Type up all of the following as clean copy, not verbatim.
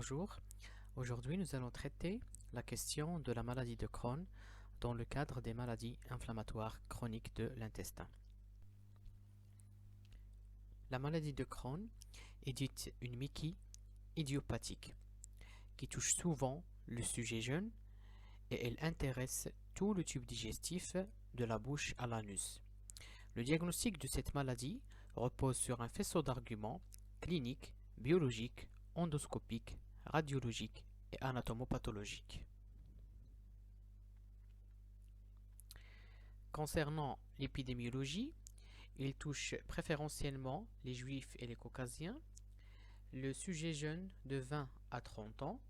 Bonjour, aujourd'hui nous allons traiter la question de la maladie de Crohn dans le cadre des maladies inflammatoires chroniques de l'intestin. La maladie de Crohn est dite une mykie idiopathique qui touche souvent le sujet jeune et elle intéresse tout le tube digestif de la bouche à l'anus. Le diagnostic de cette maladie repose sur un faisceau d'arguments cliniques, biologiques, endoscopiques, radiologiques et anatomopathologiques. Concernant l'épidémiologie, il touche préférentiellement les juifs et les caucasiens, le sujet jeune de 20 à 30 ans.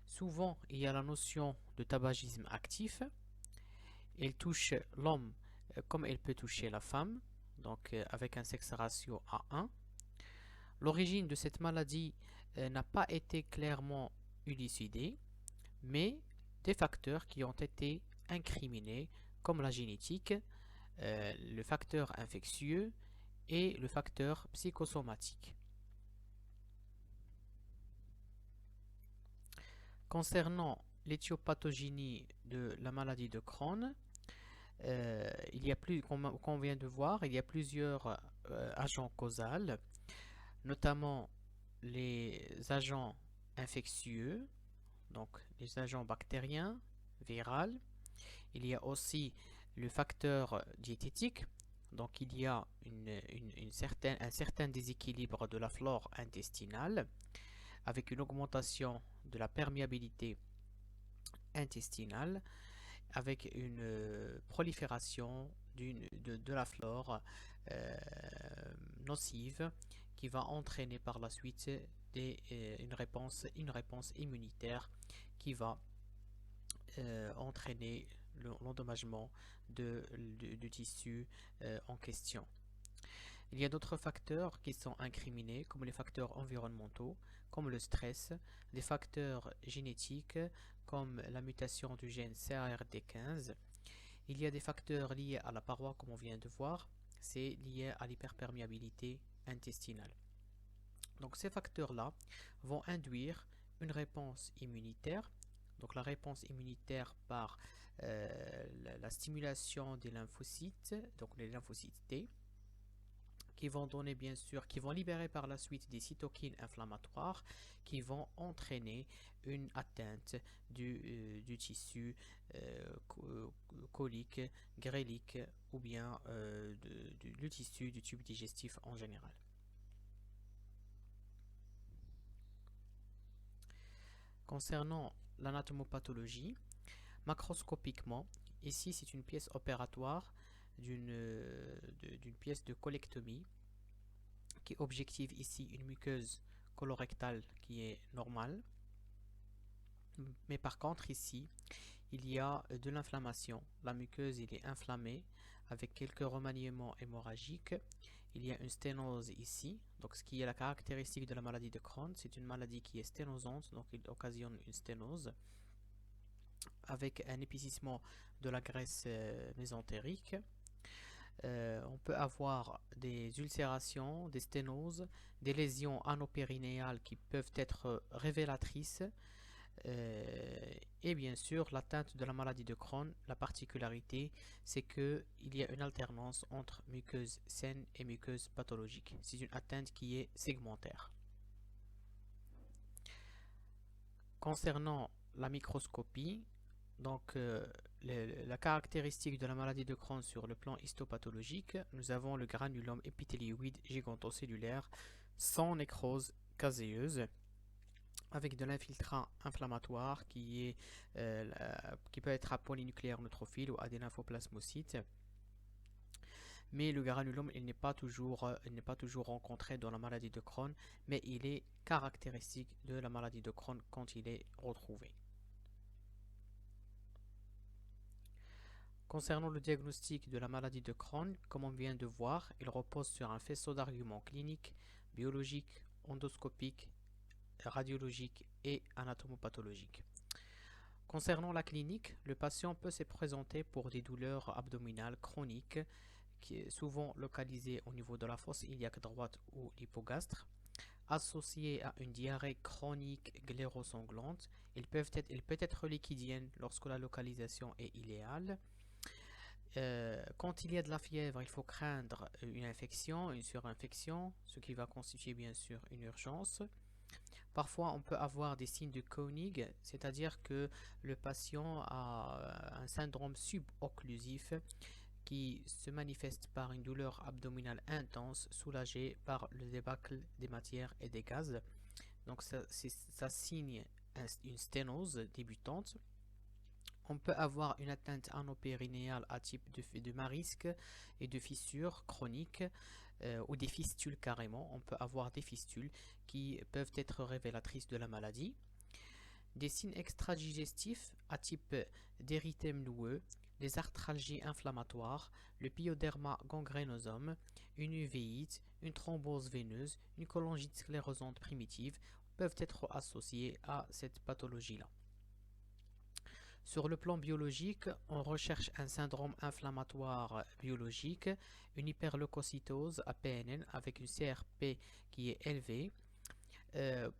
Souvent, il y a la notion de tabagisme actif. Il touche l'homme comme il peut toucher la femme, donc avec un sexe ratio à 1. L'origine de cette maladie n'a pas été clairement élucidée, mais des facteurs qui ont été incriminés comme la génétique, le facteur infectieux et le facteur psychosomatique. Concernant l'éthiopathogénie de la maladie de Crohn, comme on vient de voir, il y a plusieurs agents causaux, notamment les agents infectieux, donc les agents bactériens, viraux. Il y a aussi le facteur diététique, donc il y a un certain déséquilibre de la flore intestinale avec une augmentation de la perméabilité intestinale, avec une prolifération de la flore nocive qui va entraîner par la suite une réponse immunitaire qui va entraîner l'endommagement du tissu en question. Il y a d'autres facteurs qui sont incriminés, comme les facteurs environnementaux, comme le stress, des facteurs génétiques, comme la mutation du gène CARD15. Il y a des facteurs liés à la paroi, comme on vient de voir, c'est lié à l'hyperperméabilité intestinale. Donc ces facteurs-là vont induire une réponse immunitaire. Donc la réponse immunitaire par la stimulation des lymphocytes, donc les lymphocytes T, qui vont donner bien sûr, qui vont libérer par la suite des cytokines inflammatoires qui vont entraîner une atteinte du tissu colique, grélique ou bien du tissu du tube digestif en général. Concernant l'anatomopathologie, macroscopiquement, ici c'est une pièce opératoire d'une pièce de colectomie qui objective ici une muqueuse colorectale qui est normale. Mais par contre ici, il y a de l'inflammation. La muqueuse est inflammée avec quelques remaniements hémorragiques. Il y a une sténose ici. Donc ce qui est la caractéristique de la maladie de Crohn, c'est une maladie qui est sténosante, donc il occasionne une sténose avec un épaississement de la graisse mésentérique. On peut avoir des ulcérations, des sténoses, des lésions anopérinéales qui peuvent être révélatrices. Et bien sûr, l'atteinte de la maladie de Crohn, la particularité, c'est qu'il y a une alternance entre muqueuse saine et muqueuse pathologique. C'est une atteinte qui est segmentaire. Concernant la microscopie, donc la caractéristique de la maladie de Crohn sur le plan histopathologique, nous avons le granulome épithélioïde gigantocellulaire sans nécrose caséeuse, avec de l'infiltrant inflammatoire qui peut être à polynucléaire neutrophile ou à des lymphoplasmocytes. Mais le granulome, il n'est pas toujours rencontré dans la maladie de Crohn, mais il est caractéristique de la maladie de Crohn quand il est retrouvé. Concernant le diagnostic de la maladie de Crohn, comme on vient de voir, il repose sur un faisceau d'arguments cliniques, biologiques, endoscopiques, radiologiques et anatomopathologiques. Concernant la clinique, le patient peut se présenter pour des douleurs abdominales chroniques qui est souvent localisées au niveau de la fosse iliaque droite ou l'hypogastre, associée à une diarrhée chronique gléro-sanglante. Elle peut être liquidienne lorsque la localisation est idéale. Quand il y a de la fièvre, il faut craindre une infection, une surinfection, ce qui va constituer bien sûr une urgence. Parfois, on peut avoir des signes de Koenig, c'est-à-dire que le patient a un syndrome subocclusif qui se manifeste par une douleur abdominale intense, soulagée par le débâcle des matières et des gaz. Donc ça signe une sténose débutante. On peut avoir une atteinte anopérinéale à type de marisque et de fissures chroniques ou des fistules carrément. On peut avoir des fistules qui peuvent être révélatrices de la maladie. Des signes extradigestifs à type d'érythème noueux, les arthralgies inflammatoires, le pyoderma gangrénosum, une uvéite, une thrombose veineuse, une cholangite sclérosante primitive peuvent être associés à cette pathologie-là. Sur le plan biologique, on recherche un syndrome inflammatoire biologique, une hyperleucocytose APNN avec une CRP qui est élevée.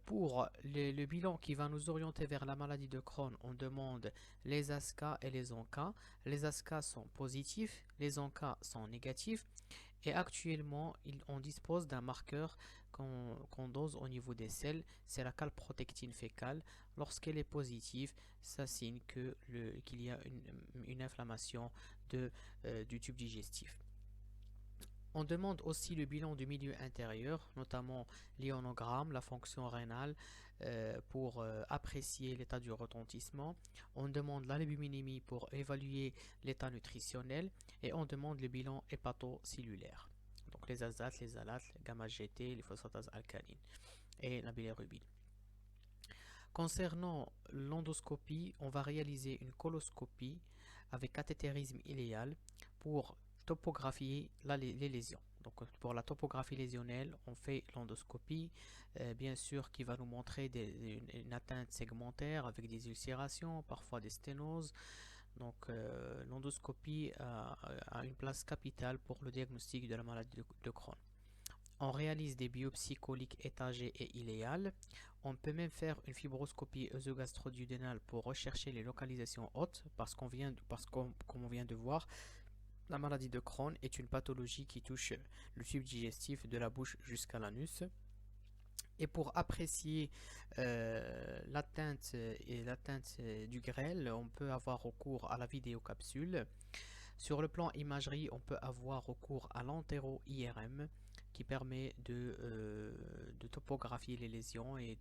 Pour le bilan qui va nous orienter vers la maladie de Crohn, on demande les ASCA et les ANCA. Les ASCA sont positifs, les ANCA sont négatifs. Et actuellement, on dispose d'un marqueur qu'on dose au niveau des selles, c'est la calprotectine fécale. Lorsqu'elle est positive, ça signe qu'il y a une inflammation du tube digestif. On demande aussi le bilan du milieu intérieur, notamment l'ionogramme, la fonction rénale, pour apprécier l'état du retentissement. On demande l'albuminémie pour évaluer l'état nutritionnel et on demande le bilan hépatocellulaire. Donc les azates, les alates, les gamma-GT, les phosphatases alcalines et la bilirubine. Concernant l'endoscopie, on va réaliser une coloscopie avec cathétérisme iléal pour topographier les lésions. Donc pour la topographie lésionnelle, on fait l'endoscopie, bien sûr qui va nous montrer une atteinte segmentaire avec des ulcérations, parfois des sténoses. Donc l'endoscopie a une place capitale pour le diagnostic de la maladie de Crohn. On réalise des biopsies coliques étagées et iléales. On peut même faire une fibroscopie œsogastro-duodénale pour rechercher les localisations hautes comme on vient de voir, la maladie de Crohn est une pathologie qui touche le tube digestif de la bouche jusqu'à l'anus. Et pour apprécier l'atteinte du grêle, on peut avoir recours à la vidéocapsule. Sur le plan imagerie, on peut avoir recours à l'entéro-IRM qui permet de topographier les lésions et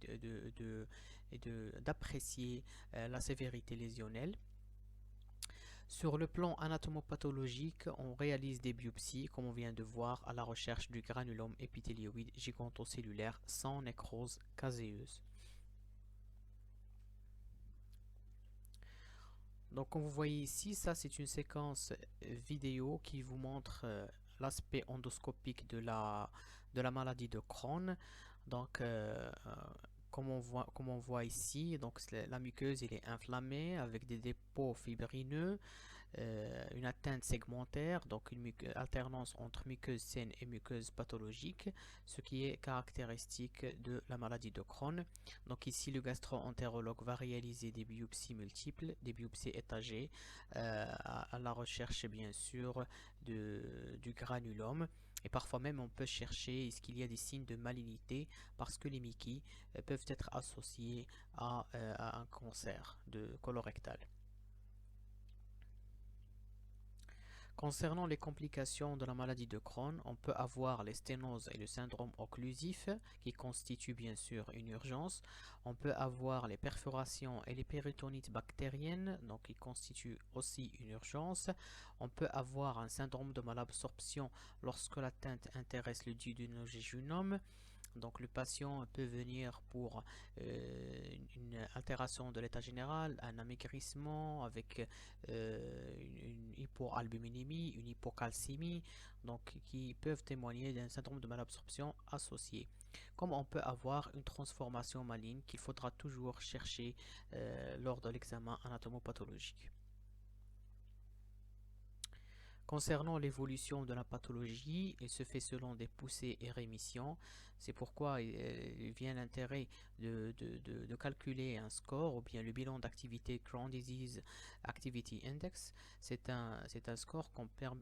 d'apprécier la sévérité lésionnelle. Sur le plan anatomopathologique, on réalise des biopsies, comme on vient de voir, à la recherche du granulome épithélioïde gigantocellulaire sans nécrose caséeuse. Donc comme vous voyez ici, ça c'est une séquence vidéo qui vous montre l'aspect endoscopique de la maladie de Crohn. Donc comme on voit ici, donc la muqueuse elle est inflammée avec des dépôts fibrineux, une atteinte segmentaire, donc une alternance entre muqueuse saine et muqueuse pathologique, ce qui est caractéristique de la maladie de Crohn. Donc ici, le gastro-entérologue va réaliser des biopsies multiples, des biopsies étagées, à la recherche bien sûr du granulome. Et parfois même on peut chercher est-ce qu'il y a des signes de malignité parce que les myquies peuvent être associés à un cancer colorectal. Concernant les complications de la maladie de Crohn, on peut avoir les sténoses et le syndrome occlusif qui constituent bien sûr une urgence. On peut avoir les perforations et les péritonites bactériennes, donc qui constituent aussi une urgence. On peut avoir un syndrome de malabsorption lorsque l'atteinte intéresse le duodénojejunum. Donc le patient peut venir pour une altération de l'état général, un amaigrissement avec une hypoalbuminémie, une hypocalcémie, donc qui peuvent témoigner d'un syndrome de malabsorption associé. Comme on peut avoir une transformation maligne qu'il faudra toujours chercher lors de l'examen anatomopathologique. Concernant l'évolution de la pathologie, il se fait selon des poussées et rémissions. C'est pourquoi il vient l'intérêt de calculer un score ou bien le bilan d'activité Crohn's Disease Activity Index. C'est un score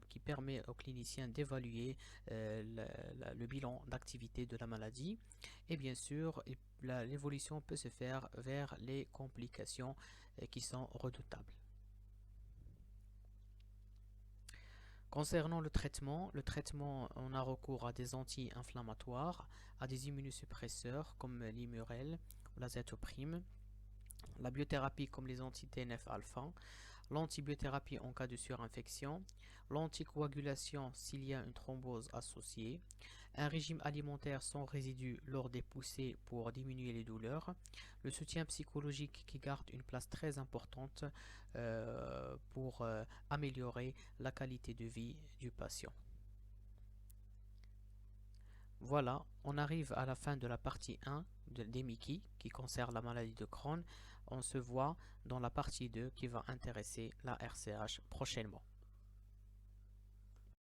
qui permet aux cliniciens d'évaluer le bilan d'activité de la maladie. Et bien sûr, l'évolution peut se faire vers les complications qui sont redoutables. Concernant le traitement, on a recours à des anti-inflammatoires, à des immunosuppresseurs comme l'Immurel ou l'azathoprime, la biothérapie comme les anti-TNF-alpha, l'antibiothérapie en cas de surinfection, l'anticoagulation s'il y a une thrombose associée, un régime alimentaire sans résidus lors des poussées pour diminuer les douleurs, le soutien psychologique qui garde une place très importante pour améliorer la qualité de vie du patient. Voilà, on arrive à la fin de la partie 1 des Mickey qui concerne la maladie de Crohn. On se voit dans la partie 2 qui va intéresser la RCH prochainement.